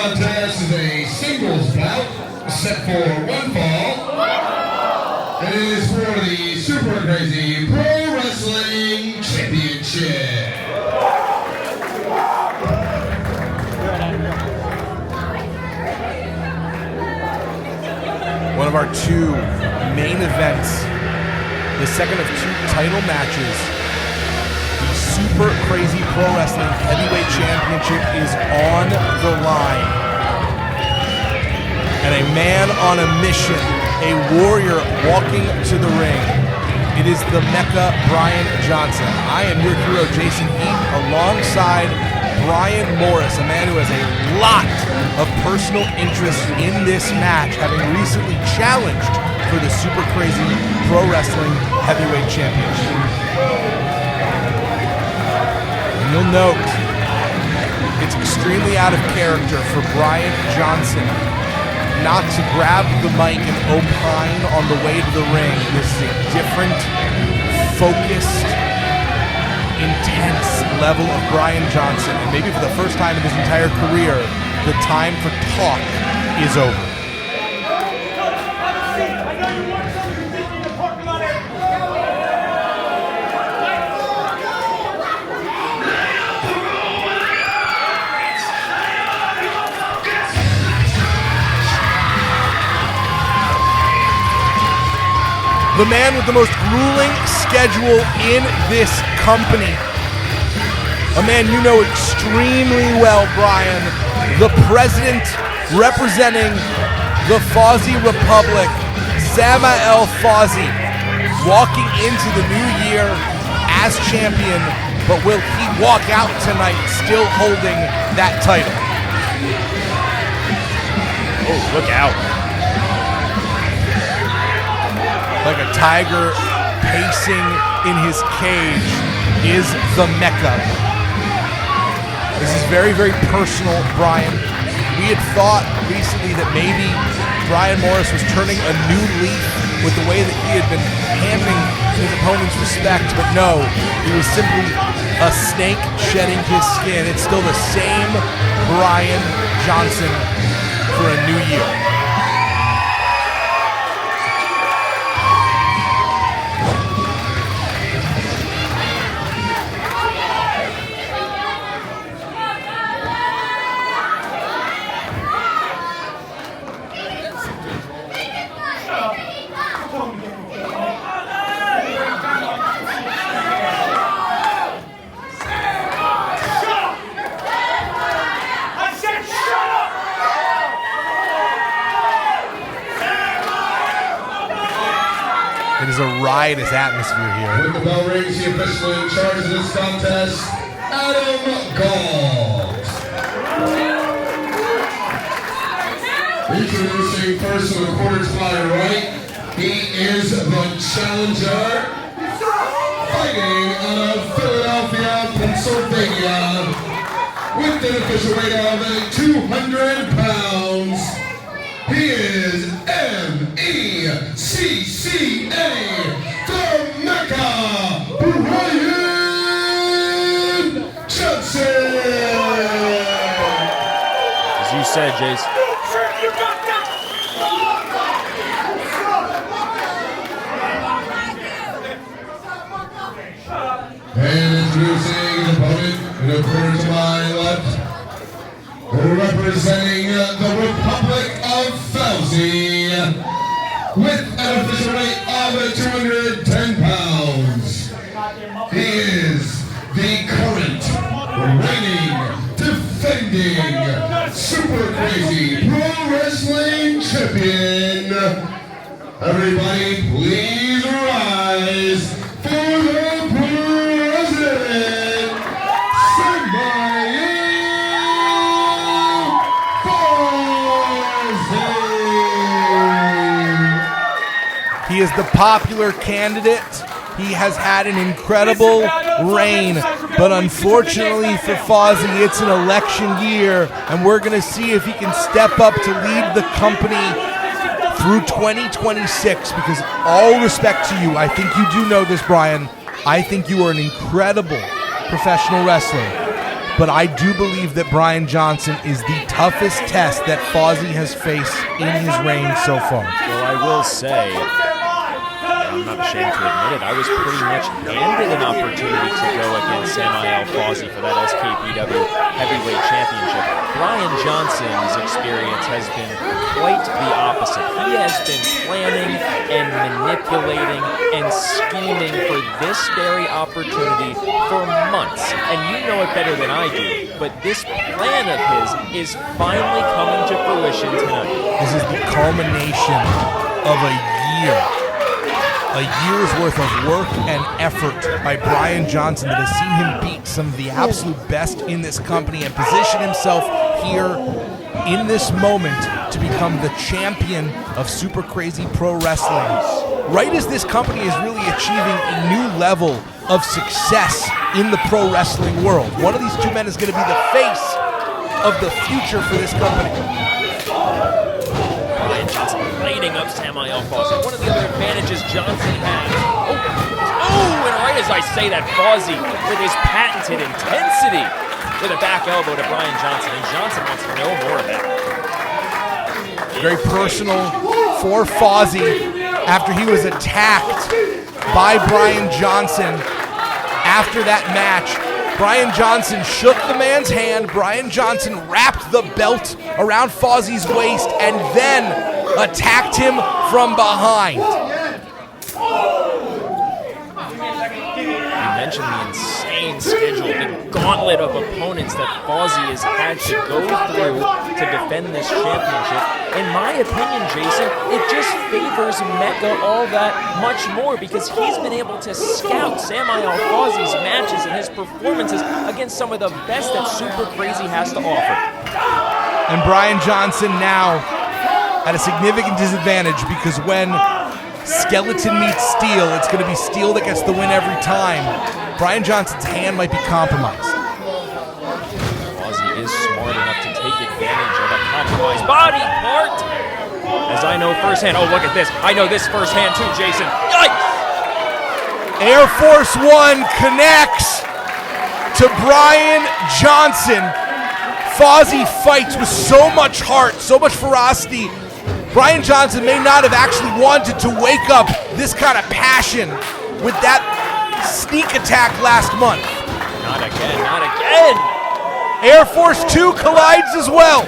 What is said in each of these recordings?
contest is a singles bout set for one fall. It is for the Super Crazy Pro Wrestling Championship. One of our two main events, the second of two title matches. The Super Crazy Pro Wrestling Heavyweight Championship is on the line. And a man on a mission, a warrior walking to the ring. It is the Mecca Brian Johnson. I am your hero, Jason Heath, alongside Brian Morris, a man who has a lot of personal interest in this match, having recently challenged for the Super Crazy Pro Wrestling Heavyweight Championship. And you'll note, it's extremely out of character for Brian Johnson not to grab the mic and opine on the way to the ring. This is a different, focused, intense level of Brian Johnson. And maybe for the first time in his entire career, the time for talk is over. The man with the most grueling schedule in this company. A man you know extremely well, Brian. The president representing the Fawzi Republic, Samael Fawzi, walking into the new year as champion, but will he walk out tonight still holding that title? Oh, look out. Like a tiger pacing in his cage is the Mecca. This is very, very personal, Brian. We had thought recently that maybe Brian Morris was turning a new leaf with the way that he had been handling his opponent's respect, but no, he was simply a snake shedding his skin. It's still the same Brian Johnson for a new year. It is a riotous atmosphere here. With the bell rings, the official in charge of this contest, Adam Galt. Introducing first to the quarter to my right, he is the challenger, fighting out of Philadelphia, Pennsylvania, with an official weight of 200 pounds. He is M-E-C-C-A, the Mecca, Brian Johnson. As you said, Jace. And introducing his opponent, in the corner to my left, representing the Republic of Fawzi, with an official weight of 210 pounds. He is the current, reigning, defending, Super Crazy Pro Wrestling Champion. Everybody, please rise for the president, Samael Fawzi. He is the popular candidate. He has had an incredible reign, but unfortunately for Fawzi, it's an election year, and we're going to see if he can step up to lead the company through 2026, because all respect to you, I think you do know this, Brian, I think you are an incredible professional wrestler. but I do believe that Brian Johnson is the toughest test that Fawzi has faced in his reign so far. Well, I will say, I'm not ashamed to admit it, I was pretty much handed an opportunity to go against Samael Fawzi for that SKPW Heavyweight Championship. Brian Johnson's experience has been quite the opposite. He has been planning and manipulating and scheming for this very opportunity for months. And you know it better than I do, but this plan of his is finally coming to fruition tonight. This is the culmination of a year's worth of work and effort by Brian Johnson that has seen him beat some of the absolute best in this company and position himself here in this moment to become the champion of Super Crazy Pro Wrestling. Right as this company is really achieving a new level of success in the pro wrestling world. One of these two men is going to be the face of the future for this company. Brian Johnson lighting up Samael Fawzi. One of the other advantages Johnson has. Oh, and right as I say that, Fawzi with his patented intensity with a back elbow to Brian Johnson, and Johnson wants to know more of that. Very personal for Fawzi after he was attacked by Brian Johnson after that match. Brian Johnson shook the man's hand. Brian Johnson wrapped the belt around Fawzi's waist and then attacked him from behind. You mentioned the insane schedule, the gauntlet of opponents that Fawzi has had to go through to defend this championship. In my opinion, Jason, it just favors Mecca all that much more because he's been able to scout Samael Fawzi's matches and his performances against some of the best that Super Crazy has to offer. And Brian Johnson now at a significant disadvantage because when skeleton meets steel, it's going to be steel that gets the win every time. Brian Johnson's hand might be compromised. Fawzi is smart enough to take advantage of a compromised body part. As I know firsthand. Oh, look at this. I know this firsthand too, Jason. Yikes! Air Force One connects to Brian Johnson. Fawzi fights with so much heart, so much ferocity. Brian Johnson may not have actually wanted to wake up this kind of passion with that sneak attack last month. Not again, not again! Air Force 2 collides as well.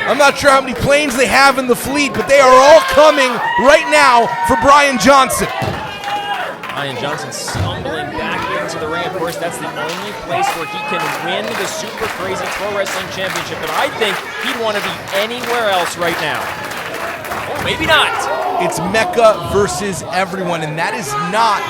I'm not sure how many planes they have in the fleet, but they are all coming right now for Brian Johnson. Brian Johnson stumbling back into the ring. Of course, that's the only place where he can win the Super Crazy Pro Wrestling Championship, and I think he'd want to be anywhere else right now. Or maybe not. It's Mecca versus everyone, and that is not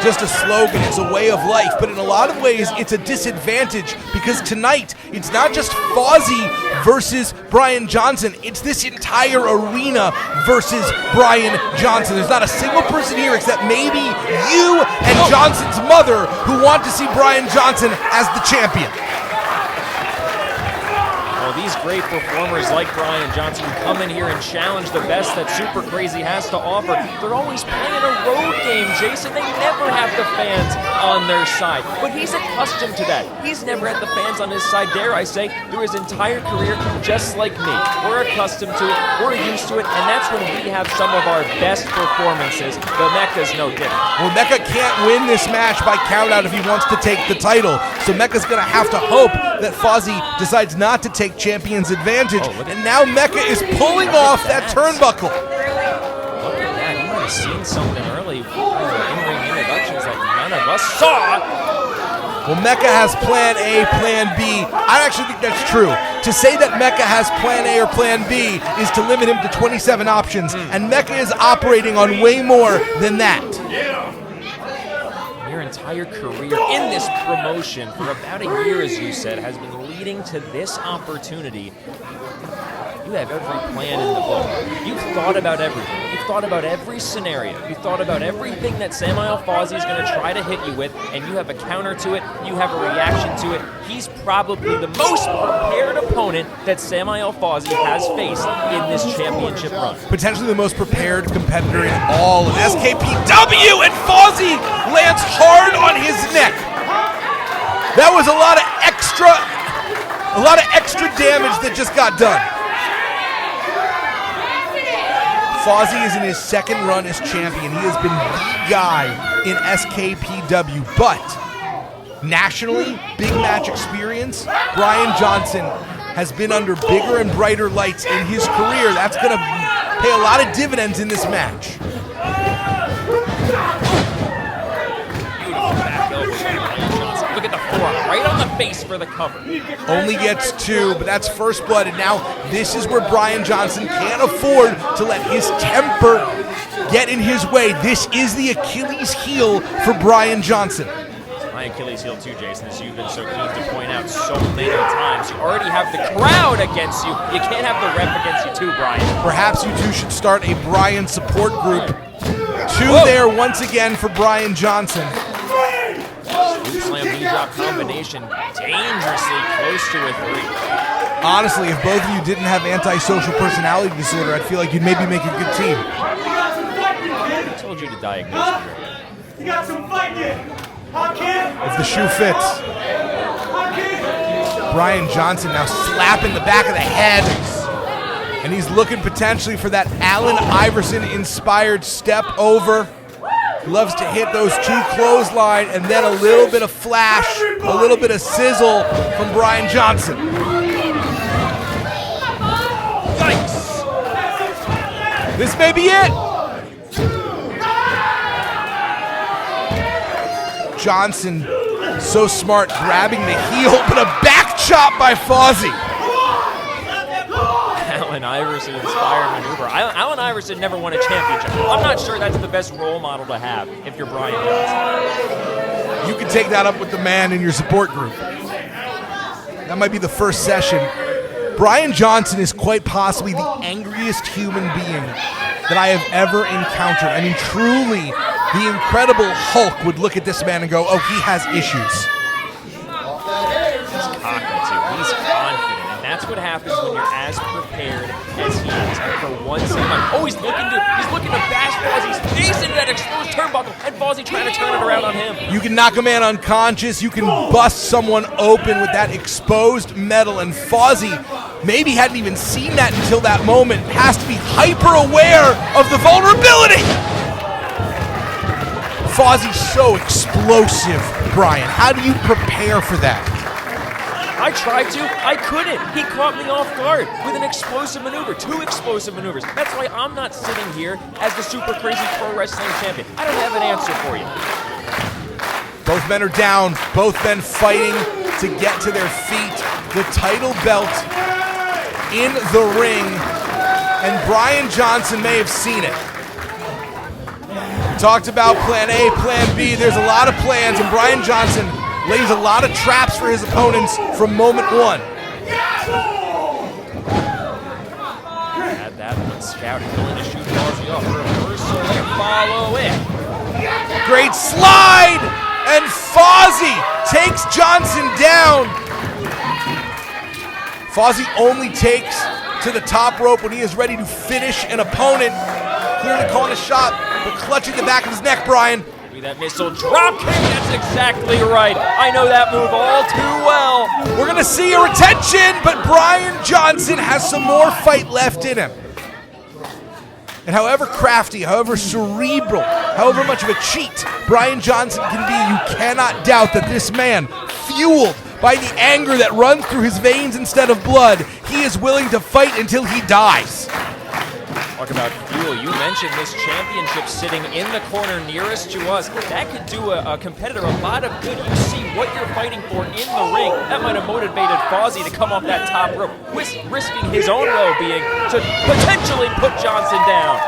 just a slogan, it's a way of life, but in a lot of ways it's a disadvantage because tonight it's not just Fawzi versus Brian Johnson, it's this entire arena versus Brian Johnson. There's not a single person here except maybe you and Johnson's mother who want to see Brian Johnson as the champion. These great performers like Brian Johnson who come in here and challenge the best that Super Crazy has to offer. They're always playing a road game, Jason. They never have the fans on their side. But he's accustomed to that. He's never had the fans on his side, dare I say, through his entire career, just like me. We're accustomed to it. We're used to it. And that's when we have some of our best performances. The Mecca's no different. Well, Mecca can't win this match by countout if he wants to take the title. So Mecca's going to have to hope that Fawzi decides not to take champion's advantage, and now Mecca is pulling off that turnbuckle. Look at that. He might have seen something early in-ring introductions that none of us saw. Well, Mecca has plan A, plan B. I actually think that's true. To say that Mecca has plan A or plan B is to limit him to 27 options, and Mecca is operating on way more than that. Your entire career in this promotion for about a year, as you said, has been leading to this opportunity. You have every plan in the book. You've thought about everything. You've thought about every scenario. You've thought about everything that Samael Fawzi is going to try to hit you with, and you have a counter to it. You have a reaction to it. He's probably the most prepared opponent that Samael Fawzi has faced in this championship run. Potentially the most prepared competitor in all of SKPW, and Fawzi lands hard on his neck. That was a lot of extra damage that just got done. Fawzi is in his second run as champion. He has been the guy in SKPW, but nationally, big match experience, Brian Johnson has been under bigger and brighter lights in his career. That's going to pay a lot of dividends in this match. Look at the forearm, right on the face for the cover. Only gets 2, but that's first blood, and now this is where Brian Johnson can't afford to let his temper get in his way. This is the Achilles heel for Brian Johnson. My Achilles heel too, Jason, as you've been so keen to point out so many times. You already have the crowd against you. You can't have the ref against you too, Brian. Perhaps you two should start a Brian support group. 2 there once again for Brian Johnson. Slam knee drop combination, dangerously close to a 3. Honestly, if both of you didn't have antisocial personality disorder, I'd feel like you'd maybe make a good team. I told you to diagnose me. You got some fight in. If the shoe fits. Brian Johnson now slapping the back of the head. And he's looking potentially for that Allen Iverson-inspired step over. He loves to hit those 2 clothesline and then a little bit of flash, a little bit of sizzle from Brian Johnson. Yikes! This may be it. Johnson, so smart, grabbing the heel, but a back chop by Fawzi. Allen Iverson inspired maneuver. Allen Iverson never won a championship. I'm not sure that's the best role model to have if you're Brian Johnson. You can take that up with the man in your support group. That might be the first session. Brian Johnson is quite possibly the angriest human being that I have ever encountered. I mean, truly, the Incredible Hulk would look at this man and go, oh, he has issues. He's cocky too. He's confident. And that's what happens when you're as prepared as he is for one second. Oh, he's looking to bash Fawzi's face into that exposed turnbuckle, and Fawzi trying to turn it around on him. You can knock a man unconscious. You can bust someone open with that exposed metal, and Fawzi maybe hadn't even seen that until that moment. Has to be hyper aware of the vulnerability. Fawzi's so explosive, Brian. How do you prepare for that? I tried to. I couldn't. He caught me off guard with an explosive maneuver, 2 explosive maneuvers. That's why I'm not sitting here as the super crazy pro wrestling champion. I don't have an answer for you. Both men are down. Both men fighting to get to their feet. The title belt in the ring, and Brian Johnson may have seen it. We talked about plan A, plan B. There's a lot of plans, and Brian Johnson lays a lot of traps for his opponents from moment 1. Had that one scouted, willing to shoot Fawzi off. Reversal and follow in. Great slide, and Fawzi takes Johnson down. Fawzi only takes to the top rope when he is ready to finish an opponent. Clearly calling a shot, but clutching the back of his neck, Brian. That missile drop kick, that's exactly right. I know that move all too well. We're going to see a retention, but Brian Johnson has some more fight left in him. And however crafty, however cerebral, however much of a cheat Brian Johnson can be, you cannot doubt that this man, fueled by the anger that runs through his veins instead of blood, he is willing to fight until he dies. Talk about fuel. You mentioned this championship sitting in the corner nearest to us. That could do a competitor a lot of good. You see what you're fighting for in the ring. That might have motivated Fawzi to come off that top rope, risking his own well-being to potentially put Johnson down.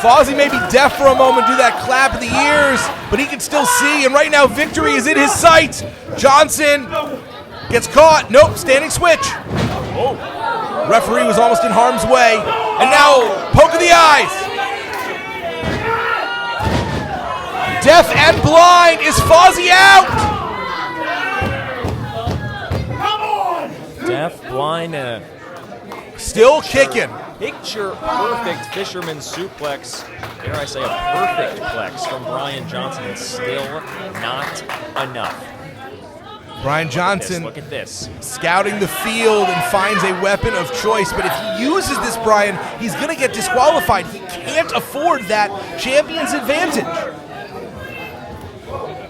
Fawzi may be deaf for a moment, do that clap of the ears, but he can still see, and right now victory is in his sights. Johnson gets caught. Nope, standing switch. Oh. Referee was almost in harm's way. And now, poke of the eyes. Deaf and blind. Is Fawzi out? Deaf, blind, still kicking. Picture perfect fisherman suplex. Dare I say a perfect plex from Brian Johnson, and still not enough. Brian Johnson Look at this. scouting the field and finds a weapon of choice, but if he uses this, Brian, he's going to get disqualified. He can't afford that champion's advantage.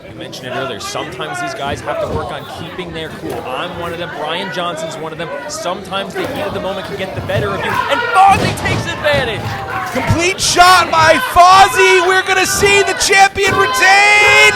You mentioned it earlier. Sometimes these guys have to work on keeping their cool. I'm one of them. Brian Johnson's one of them. Sometimes the heat of the moment can get the better of you, and Fawzi takes advantage. Complete shot by Fawzi. We're going to see the champion retain.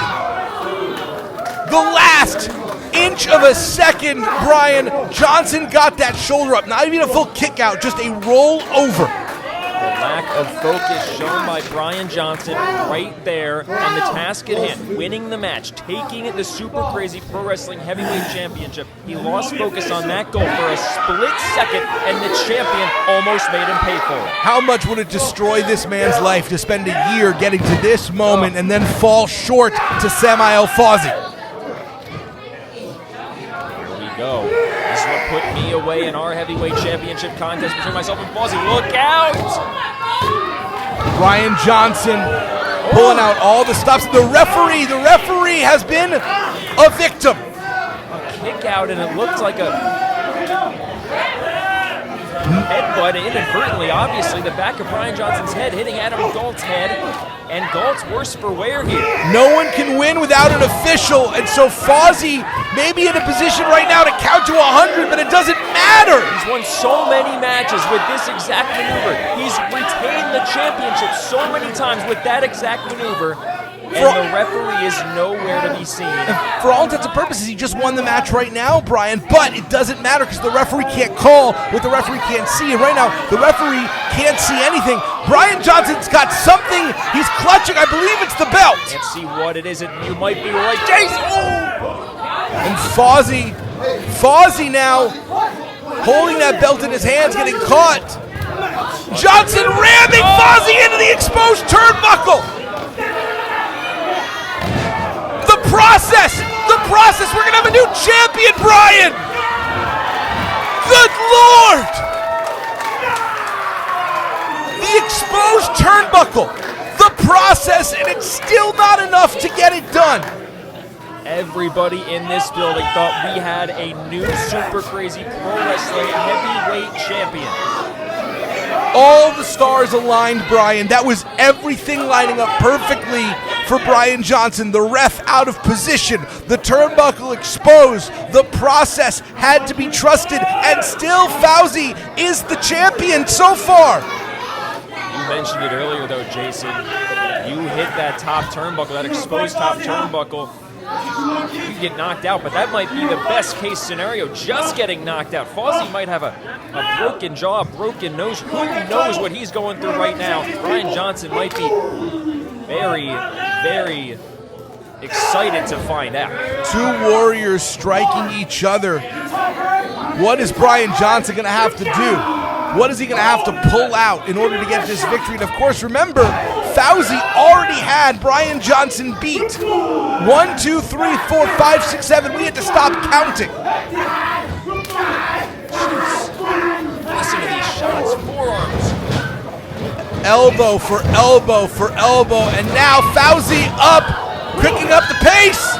The last inch of a second, Brian Johnson got that shoulder up. Not even a full kick out, just a roll over. The lack of focus shown by Brian Johnson right there on the task at hand, winning the match, taking the Super Crazy Pro Wrestling Heavyweight Championship. He lost focus on that goal for a split second, and the champion almost made him pay for it. How much would it destroy this man's life to spend a year getting to this moment and then fall short to Samael Fawzi? Go. This is what put me away in our heavyweight championship contest between myself and Fawzi. Look out! Brian Johnson pulling out all the stops. The referee has been a victim. A kick out, and it looked like a headbutt inadvertently. Obviously, the back of Brian Johnson's head hitting Adam Galt's head, and Galt's worse for wear here. No one can win without an official, and so Fawzi may be in a position right now to count to 100, but it doesn't matter. He's won so many matches with this exact maneuver. He's retained the championship so many times with that exact maneuver, and the referee is nowhere to be seen. For all intents and purposes, he just won the match right now, Brian, but it doesn't matter because the referee can't call what the referee can't see, and right now, the referee can't see anything. Brian Johnson's got something he's clutching. I believe it's the belt. Can't see what it is, and you might be right. Jason! And Fawzi now holding that belt in his hands, getting caught. Johnson ramming Fawzi into the exposed turnbuckle. The process, we're gonna have a new champion, Brian! Good Lord! The exposed turnbuckle, the process, and it's still not enough to get it done. Everybody in this building thought we had a new Super Crazy Pro Wrestling Heavyweight Champion. All the stars aligned, Brian. That was everything lining up perfectly for Brian Johnson. The ref out of position, the turnbuckle exposed, the process had to be trusted, and still Fawzi is the champion so far. You mentioned it earlier though, Jason. You hit that top turnbuckle, that exposed top turnbuckle, you get knocked out, but that might be the best case scenario, just getting knocked out. Fawzi might have a broken jaw, a broken nose. Who knows what he's going through right now? Brian Johnson might be very, very excited to find out. Two warriors striking each other. What is Brian Johnson going to have to do? What is he going to have to pull out in order to get this victory? And of course, remember, Fawzi already had Brian Johnson beat. 1, 2, 3, 4, 5, 6, 7. We had to stop counting. Listen to these shots, forearms. Elbow for elbow for elbow, and now Fawzi up, picking up the pace.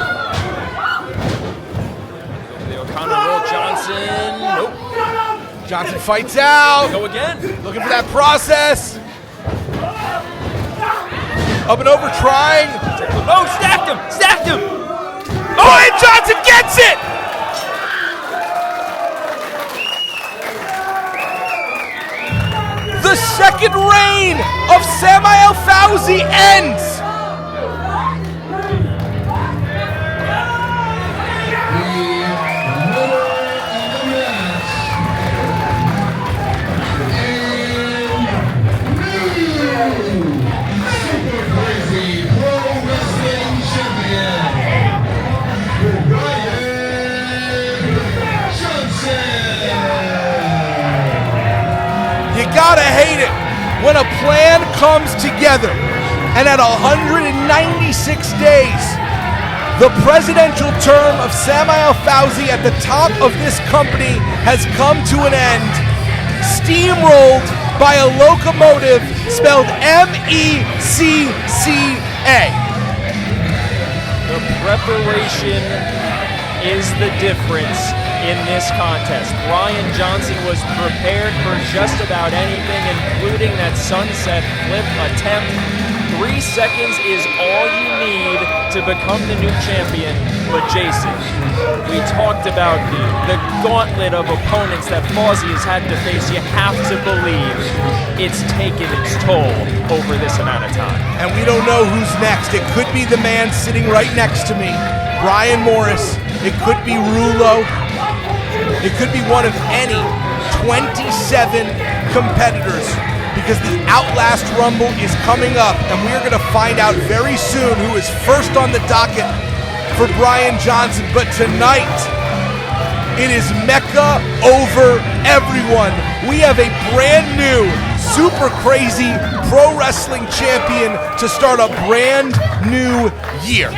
The O'Connor roll, Johnson. Nope. Johnson fights out. Go again. Looking for that process. Up and over, trying. Oh, stacked him! Stacked him! Oh, and Johnson gets it! The second reign of Samael Fawzi ends. Gotta hate it when a plan comes together, and at 196 days, the presidential term of Samael Fawzi at the top of this company has come to an end, steamrolled by a locomotive spelled M-E-C-C-A. The preparation is the difference in this contest. Brian Johnson was prepared for just about anything, including that sunset flip attempt. 3 seconds is all you need to become the new champion. But Jason, we talked about the gauntlet of opponents that Fawzi has had to face. You have to believe it's taken its toll over this amount of time. And we don't know who's next. It could be the man sitting right next to me, Brian Morris. It could be Rulo. It could be one of any 27 competitors, because the Outlast Rumble is coming up, and we're going to find out very soon who is first on the docket for Brian Johnson. But tonight, it is Mecca over everyone. We have a brand new, super crazy pro wrestling champion to start a brand new year.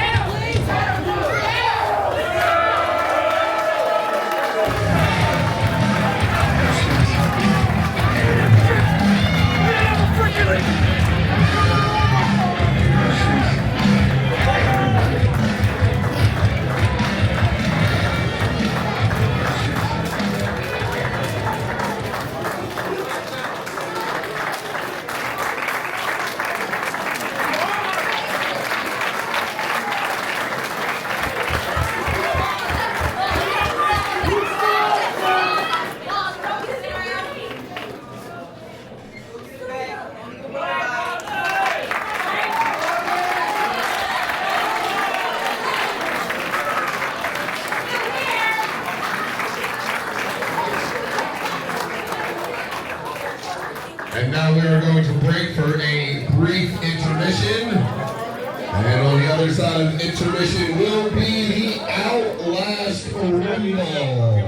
And now we are going to break for a brief intermission. And on the other side of intermission will be the Outlast Rumble.